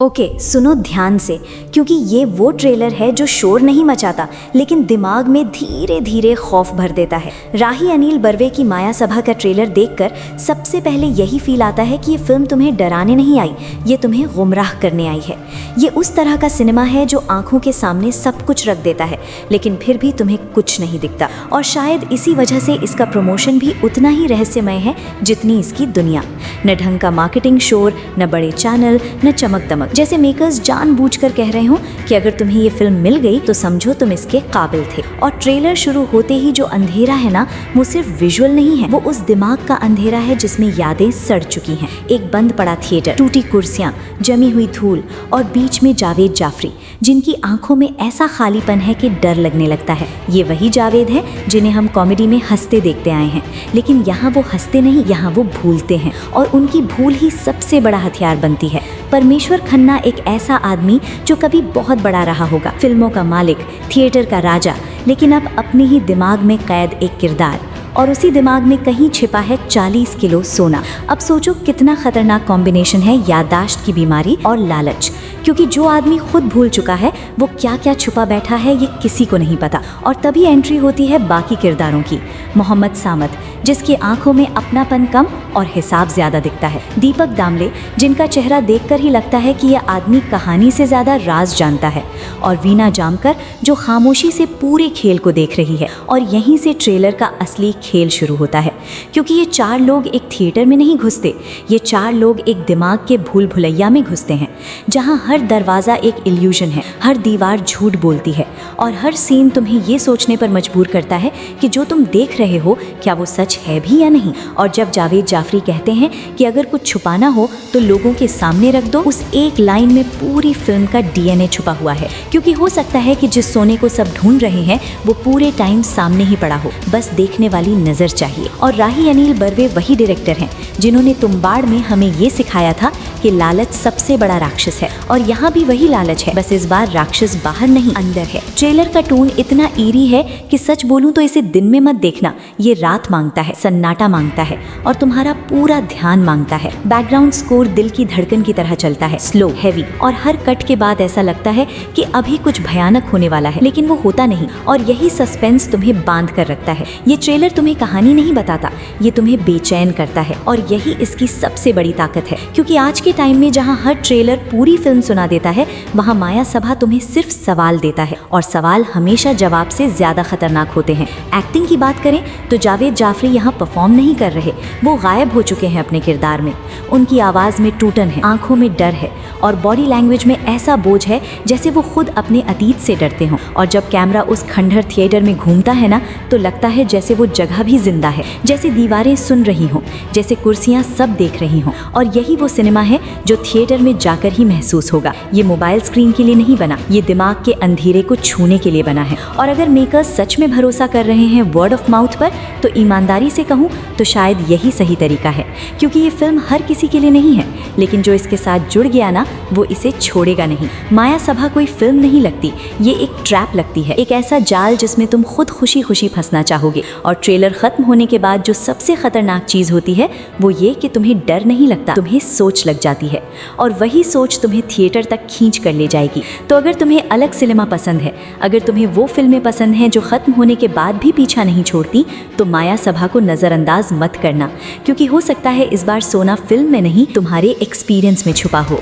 Okay, सुनो ध्यान से, क्योंकि ये वो ट्रेलर है जो शोर नहीं मचाता लेकिन दिमाग में धीरे धीरे खौफ भर देता है। राही अनिल बर्वे की माया सभा का ट्रेलर देखकर सबसे पहले यही फील आता है कि ये फिल्म तुम्हें डराने नहीं आई, ये तुम्हें गुमराह करने आई है। ये उस तरह का सिनेमा है जो आंखों के सामने सब कुछ रख देता है लेकिन फिर भी तुम्हें कुछ नहीं दिखता, और शायद इसी वजह से इसका प्रमोशन भी उतना ही रहस्यमय है जितनी इसकी दुनिया। न ढंग का मार्केटिंग शोर, न बड़े चैनल, न चमक दमक, जैसे मेकर्स जानबूझकर कह रहे हो कि अगर तुम्हें ये फिल्म मिल गई तो समझो तुम इसके काबिल थे। और ट्रेलर शुरू होते ही जो अंधेरा है ना, वो सिर्फ विजुअल नहीं है, वो उस दिमाग का अंधेरा है जिसमें यादें सड़ चुकी हैं। एक बंद पड़ा थिएटर, टूटी कुर्सियां, जमी हुई धूल और बीच में जावेद जाफरी, जिनकी आंखों में ऐसा खालीपन है कि डर लगने लगता है। ये वही जावेद है जिन्हें हम कॉमेडी में हंसते देखते आए हैं, लेकिन यहाँ वो हंसते नहीं, यहाँ वो भूलते हैं, और उनकी भूल ही सबसे बड़ा हथियार बनती है। परमेश्वर खन्ना एक ऐसा आदमी जो कभी बहुत बड़ा रहा होगा, फिल्मों का मालिक, थिएटर का राजा, लेकिन अब अपने ही दिमाग में कैद एक किरदार, और उसी दिमाग में कहीं छिपा है 40 किलो सोना। अब सोचो कितना खतरनाक कॉम्बिनेशन है याददाश्त की बीमारी और लालच, क्योंकि जो आदमी खुद भूल चुका है वो क्या क्या छुपा बैठा है ये किसी को नहीं पता। और तभी एंट्री होती है बाकी किरदारों की। मोहम्मद सामत, जिसकी आंखों में अपनापन कम और हिसाब ज्यादा दिखता है। दीपक दामले, जिनका चेहरा देखकर ही लगता है कि यह आदमी कहानी से ज्यादा राज जानता है। और वीना जामकर, जो खामोशी से पूरे खेल को देख रही है। और यहीं से ट्रेलर का असली खेल शुरू होता है, क्योंकि ये 4 लोग एक थिएटर में नहीं घुसते, ये 4 लोग एक दिमाग के भूल भुलैया में घुसते हैं, जहाँ हर दरवाज़ा एक इल्यूजन है, हर दीवार झूठ बोलती है, और हर सीन तुम्हें ये सोचने पर मजबूर करता है कि जो तुम देख रहे हो क्या वो सच है भी या नहीं। और जब जावेद जाफरी कहते हैं कि अगर कुछ छुपाना हो तो लोगों के सामने रख दो, उस एक लाइन में पूरी फिल्म का डीएनए छुपा हुआ है। क्योंकि हो सकता है कि जिस सोने को सब ढूंढ रहे हैं वो पूरे टाइम सामने ही पड़ा हो, बस देखने वाली नजर चाहिए। और राही अनिल बर्वे वही डायरेक्टर हैं जिन्होंने तुम्बाड़ में हमें ये सिखाया था कि लालच सबसे बड़ा राक्षस है, और यहाँ भी वही लालच है, बस इस बार राक्षस बाहर नहीं अंदर है। ट्रेलर का टोन इतना ईरी है कि सच बोलूं तो इसे दिन में मत देखना, ये रात मांगता है, सन्नाटा मांगता है, और तुम्हारा पूरा ध्यान मांगता है। बैकग्राउंड स्कोर दिल की धड़कन की तरह चलता है, स्लो, हैवी, और हर कट के बाद ऐसा लगता है कि अभी कुछ भयानक होने वाला है, लेकिन वो होता नहीं, और यही सस्पेंस तुम्हें बांध कर रखता है। ये ट्रेलर तुम्हें कहानी नहीं बताता, ये तुम्हें बेचैन करता है, और यही इसकी सबसे बड़ी ताकत है। क्योंकि आज के टाइम में जहाँ हर ट्रेलर पूरी फिल्म सुना देता है, वहाँ माया सभा तुम्हें सिर्फ सवाल देता है, और सवाल हमेशा जवाब से ज्यादा खतरनाक होते हैं। एक्टिंग की बात करें तो जावेद जाफरी यहाँ परफॉर्म नहीं कर रहे, वो गायब हो चुके हैं अपने किरदार में। उनकी आवाज में टूटन है, आंखों में डर है, और बॉडी लैंग्वेज में ऐसा बोझ है जैसे वो खुद अपने अतीत से डरते हों। और जब कैमरा उस खंडहर थिएटर में घूमता है ना, तो लगता है जैसे वो जगह भी जिंदा है, जैसे दीवारें सुन रही हों, जैसे कुर्सियां सब देख रही हों। और यही वो सिनेमा है जो थिएटर में जाकर ही महसूस होगा। ये मोबाइल स्क्रीन के लिए नहीं बना, ये दिमाग के अंधेरे को छूने के लिए बना है। और अगर मेकर्स सच में भरोसा कर रहे हैं वर्ड ऑफ माउथ पर, तो ईमानदारी से कहूँ तो शायद यही सही तरीका है। क्योंकि ये फिल्म हर किसी के लिए नहीं है, लेकिन जो इसके साथ जुड़ गया ना, वो इसे छोड़ेगा नहीं। माया सभा कोई फिल्म नहीं लगती, ये एक ट्रैप लगती है, एक ऐसा जाल जिसमें तुम खुद खुशी खुशी फंसना चाहोगे। और ट्रेलर खत्म होने के बाद जो सबसे खतरनाक चीज होती है वो ये कि तुम्हें डर नहीं लगता, तुम्हें सोच लग जाती है, और वही सोच तुम्हें थिएटर तक खींच कर ले जाएगी। तो अगर तुम्हें अलग सिनेमा पसंद है, अगर तुम्हें वो फिल्में पसंद हैं जो खत्म होने के बाद भी पीछा नहीं छोड़ती, तो माया सभा को नजरअंदाज मत करना, क्योंकि हो सकता है इस बार सोना फिल्म में नहीं तुम्हारे एक्सपीरियंस में छुपा हो।